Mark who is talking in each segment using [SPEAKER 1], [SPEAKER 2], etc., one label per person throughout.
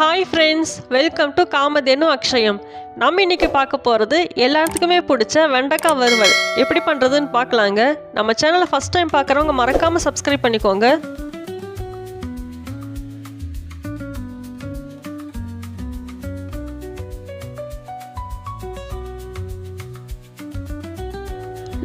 [SPEAKER 1] Hi friends, welcome to Kamadhenu Akshayam. நம்ம இன்றைக்கி பார்க்க போகிறது எல்லாத்துக்குமே பிடிச்ச வெண்டைக்காய் வறுவல் எப்படி பண்ணுறதுன்னு பார்க்கலாங்க. நம்ம சேனலை ஃபஸ்ட் டைம் பார்க்குறவங்க மறக்காமல் சப்ஸ்கிரைப் பண்ணிக்கோங்க.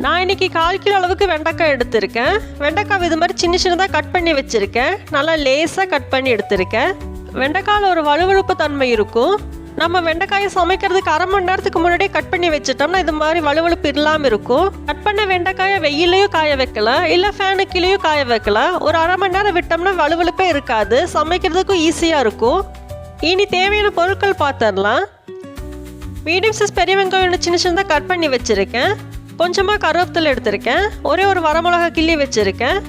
[SPEAKER 1] நான் இன்றைக்கி 1/4 கிலோ அளவுக்கு வெண்டைக்காய் எடுத்திருக்கேன். வெண்டைக்காய் இது மாதிரி சின்ன சின்னதாக கட் பண்ணி வச்சுருக்கேன். நல்லா லேஸாக கட் பண்ணி எடுத்திருக்கேன். வெண்டைக்காயில் ஒரு வழுவழுப்பு தன்மை இருக்கும். நம்ம வெண்டைக்காயை சமைக்கிறதுக்கு 1/2 மணி நேரத்துக்கு முன்னாடியே கட் பண்ணி வச்சுட்டோம்னா இது மாதிரி வழுவழுப்பு இல்லாமல் இருக்கும். கட் பண்ண வெண்டைக்காயை வெயிலையும் காய வைக்கலாம், இல்லை ஃபேனு கீழேயும் காய வைக்கலாம். ஒரு 1/2 மணி நேரம் விட்டோம்னா வழுவழுப்பே இருக்காது, சமைக்கிறதுக்கும் ஈஸியாக இருக்கும். இனி தேவையான பொருட்கள் பார்த்துடலாம். மீடியம் சைஸ் பெரிய வெங்காயம் சின்ன சின்னதாக கட் பண்ணி வச்சுருக்கேன். கொஞ்சமாக கருவேப்பிலை எடுத்திருக்கேன். ஒரு வரமிளகா கிள்ளி வச்சுருக்கேன்.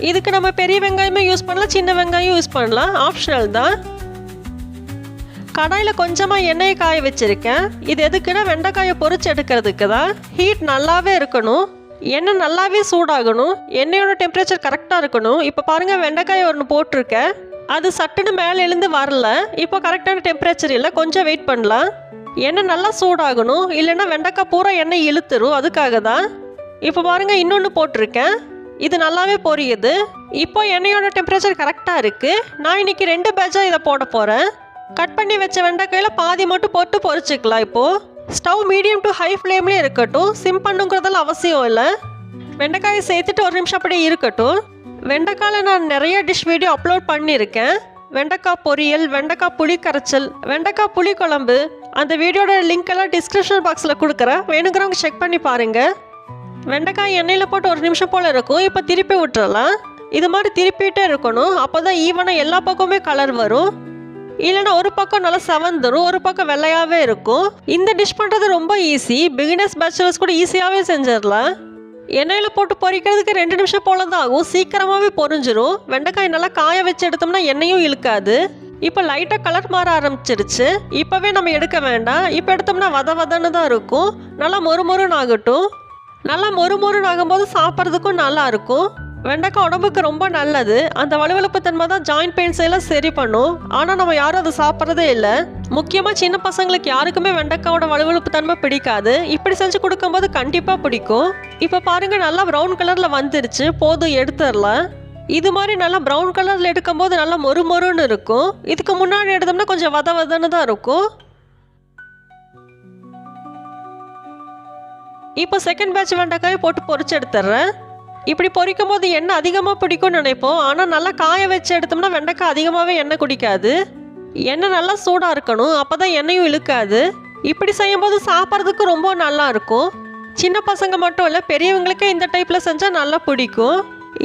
[SPEAKER 1] இதுக்கு நம்ம பெரிய வெங்காயமே யூஸ் பண்ணலாம், சின்ன வெங்காயம் யூஸ் பண்ணலாம், ஆப்ஷனல் தான். கடாயில் கொஞ்சமாக எண்ணெயை காய வச்சுருக்கேன். இது எதுக்குன்னா வெண்டைக்காயை பொரிச்சு எடுக்கிறதுக்கு தான். ஹீட் நல்லாவே இருக்கணும், எண்ணெய் நல்லாவே சூடாகணும், எண்ணெயோட டெம்பரேச்சர் கரெக்டாக இருக்கணும். இப்போ பாருங்கள், வெண்டைக்காயை ஒன்று போட்டிருக்கேன், அது சட்டுன்னு மேலே எழுந்து வரல. இப்போ கரெக்டான டெம்பரேச்சர் இல்லை, கொஞ்சம் வெயிட் பண்ணலாம். எண்ணெய் நல்லா சூடாகணும், இல்லைன்னா வெண்டைக்காய் பூரா எண்ணெய் இழுத்துரும், அதுக்காக தான். இப்போ பாருங்கள், இன்னொன்று போட்டிருக்கேன், இது நல்லாவே பொரியுது. இப்போ எண்ணெயோட டெம்பரேச்சர் கரெக்டாக இருக்குது. நான் இன்றைக்கி 2 பேட்சாக இதை போட போகிறேன். கட் பண்ணி வச்ச வெண்டைக்காயில் பாதி மட்டும் போட்டு பொரிச்சிக்கலாம். இப்போது ஸ்டவ் மீடியம் டு ஹை ஃப்ளேம்லேயே இருக்கட்டும், சிம் பண்ணுங்கிறதெல்லாம் அவசியம் இல்லை. வெண்டைக்காயை சேர்த்துட்டு 1 நிமிஷம் அப்படியே இருக்கட்டும். வெண்டைக்காயில் நான் நிறைய டிஷ் வீடியோ அப்லோட் பண்ணியிருக்கேன். வெண்டைக்காய் பொரியல், வெண்டைக்காய் புளி கரைச்சல், வெண்டைக்காய் புளி குழம்பு, அந்த வீடியோட லிங்க் எல்லாம் டிஸ்கிரிப்ஷன் பாக்ஸில் கொடுக்குறேன், வேணுங்கிறவங்க செக் பண்ணி பாருங்கள். வெண்டைக்காய் எண்ணெயில் போட்டு 1 நிமிஷம் போல் இருக்கும். இப்போ திருப்பி விட்டுறலாம். இது மாதிரி திருப்பிகிட்டே இருக்கணும், அப்போ தான் ஈவனாக எல்லா பக்கமுமே கலர் வரும். இல்லைன்னா ஒரு பக்கம் நல்லா செவந்துடும், ஒரு பக்கம் வெள்ளையாகவே இருக்கும். இந்த டிஷ் பண்ணுறது ரொம்ப ஈஸி, பிகினர்ஸ் பேச்சுலர்ஸ் கூட ஈஸியாகவே செஞ்சிடலாம். எண்ணெயில் போட்டு பொரிக்கிறதுக்கு 2 நிமிஷம் போல தான் ஆகும், சீக்கிரமாகவே பொரிஞ்சிடும். வெண்டைக்காய் நல்லா காய வச்சு எடுத்தோம்னா எண்ணெயும் இழுக்காது. இப்போ லைட்டாக கலர் மாற ஆரம்பிச்சிருச்சு. இப்போவே நம்ம எடுக்க வேண்டாம். இப்போ எடுத்தோம்னா வதன்னு தான் இருக்கும். நல்லா மொறுமொறுன்னு ஆகட்டும். நல்லா மொறுமொறுன்னு ஆகும்போது சாப்பிட்றதுக்கும் நல்லா இருக்கும். வெண்டைக்காய் உடம்புக்கு ரொம்ப நல்லது. அந்த வழுவழுப்பு தன்மை தான் ஜாயிண்ட் பெயின்ஸ் எல்லாம் சரி பண்ணும். ஆனால் நம்ம யாரும் அதை சாப்பிட்றதே இல்லை. முக்கியமாக சின்ன பசங்களுக்கு யாருக்குமே வெண்டைக்காயோட வழுவழுப்பு தன்மை பிடிக்காது. இப்படி செஞ்சு கொடுக்கும்போது கண்டிப்பாக பிடிக்கும். இப்போ பாருங்கள், நல்லா ப்ரௌன் கலரில் வந்துருச்சு, போதும் எடுத்துடலாம். இது மாதிரி நல்லா ப்ரௌன் கலரில் எடுக்கும்போது நல்லா மொறுமொறுன்னு இருக்கும். இதுக்கு முன்னாடி எடுத்தோம்னா கொஞ்சம் வதன்னு தான் இருக்கும். இப்போ செகண்ட் பேட்ச் வெண்டைக்காயை போட்டு பொரிச்சு எடுத்துட்றேன். இப்படி பொரிக்கும் போது எண்ணெய் அதிகமாக பிடிக்கும்னு நினைப்போம், ஆனால் நல்லா காய வச்சு எடுத்தோம்னா வெண்டைக்காய் அதிகமாகவே எண்ணெய் குடிக்காது. எண்ணெய் நல்லா சூடாக இருக்கணும், அப்போ தான் எண்ணெயும் இழுக்காது. இப்படி செய்யும்போது சாப்பிட்றதுக்கு ரொம்ப நல்லா இருக்கும். சின்ன பசங்க மட்டும் இல்லை, பெரியவங்களுக்கே இந்த டைப்பில் செஞ்சால் நல்லா பிடிக்கும்.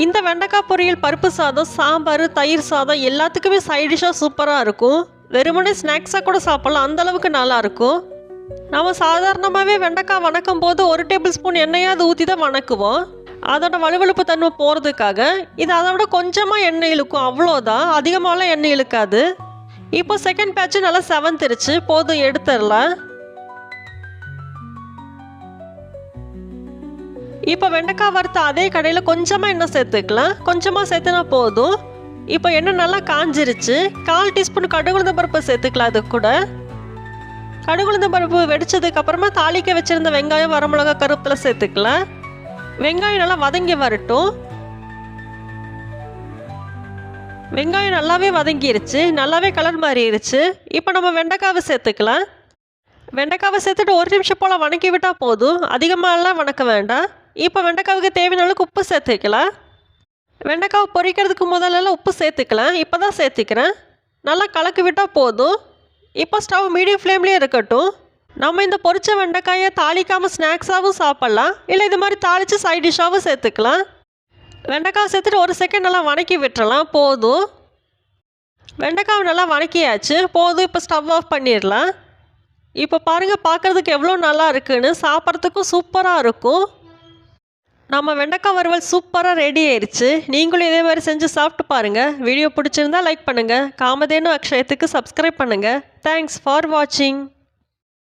[SPEAKER 1] இந்த வெண்டைக்காய் பொரியல் பருப்பு சாதம், சாம்பார், தயிர் சாதம் எல்லாத்துக்குமே சைட் டிஷ்ஷாக சூப்பராக இருக்கும். வெறுமனே ஸ்நாக்ஸாக கூட சாப்பிட்லாம், அந்தளவுக்கு நல்லாயிருக்கும். நம்ம சாதாரணமாகவே வெண்டைக்காய் வணக்கும் போது 1 டேபிள் ஸ்பூன் எண்ணெயாவது ஊற்றி தான் வணக்குவோம், அதோட வழுவழுப்பு தன்மை போகிறதுக்காக. இது அதை விட கொஞ்சமாக எண்ணெய் இழுக்கும், அவ்வளோதான், அதிகமாகலாம் எண்ணெய் இழுக்காது. இப்போ செகண்ட் பேட்ச்சு நல்லா செவந்துருச்சு, போதும் எடுத்துடலாம். இப்போ வெண்டைக்காய் வறுத்த அதே கடையில் கொஞ்சமாக எண்ணெய் சேர்த்துக்கலாம், கொஞ்சமாக சேர்த்துனா போதும். இப்போ எண்ணெய் நல்லா காஞ்சிருச்சு. 1/4 டீஸ்பூன் கடுகுளுந்த பருப்பு சேர்த்துக்கலாம். அது கூட கடுகுளுந்த பருப்பு வெடிச்சதுக்கு அப்புறமா தாளிக்க வச்சிருந்த வெங்காயம், வரமிளகா, கருவேப்பிலை சேர்த்துக்கலாம். வெங்காயம் நல்லா வதங்கி வரட்டும். வெங்காயம் நல்லாவே வதங்கிருச்சு, நல்லாவே கலர் மாறிடுச்சு. இப்போ நம்ம வெண்டைக்காவை சேர்த்துக்கலாம். வெண்டைக்காவை சேர்த்துட்டு 1 நிமிஷம் போல் வணக்கி விட்டால் போதும், அதிகமாகலாம் வணக்க வேண்டாம். இப்போ வெண்டைக்காவுக்கு தேவையான அளவுக்கு உப்பு சேர்த்துக்கலாம். வெண்டைக்காவை பொரிக்கிறதுக்கு முதல்ல உப்பு சேர்த்துக்கலாம், இப்போ தான் சேர்த்துக்கிறேன். நல்லா கலக்கி விட்டால் போதும். இப்போ ஸ்டவ் மீடியம் ஃப்ளேம்லேயே இருக்கட்டும். நம்ம இந்த பொரிச்ச வெண்டைக்காயை தாளிக்காமல் ஸ்நாக்ஸாகவும் சாப்பிட்லாம், இல்லை இது மாதிரி தாளித்து சைட் டிஷ்ஷாகவும் சேர்த்துக்கலாம். வெண்டைக்காய் சேர்த்துட்டு 1 செகண்ட் நல்லா வணக்கி விட்டுறலாம், போதும். வெண்டைக்காவை நல்லா வணக்கியாச்சு, போதும். இப்போ ஸ்டவ் ஆஃப் பண்ணிடலாம். இப்போ பாருங்கள், பார்க்குறதுக்கு எவ்வளோ நல்லா இருக்குன்னு, சாப்பிட்றதுக்கும் சூப்பராக இருக்கும். நம்ம வெண்டைக்காய் வறுவல் சூப்பராக ரெடி ஆயிடுச்சு. நீங்களும் இதே மாதிரி செஞ்சு சாப்பிட்டு பாருங்கள். வீடியோ பிடிச்சிருந்தா லைக் பண்ணுங்கள். காமதேனு அக்ஷயத்துக்கு சப்ஸ்கிரைப் பண்ணுங்கள். தேங்க்ஸ் ஃபார் வாட்சிங்.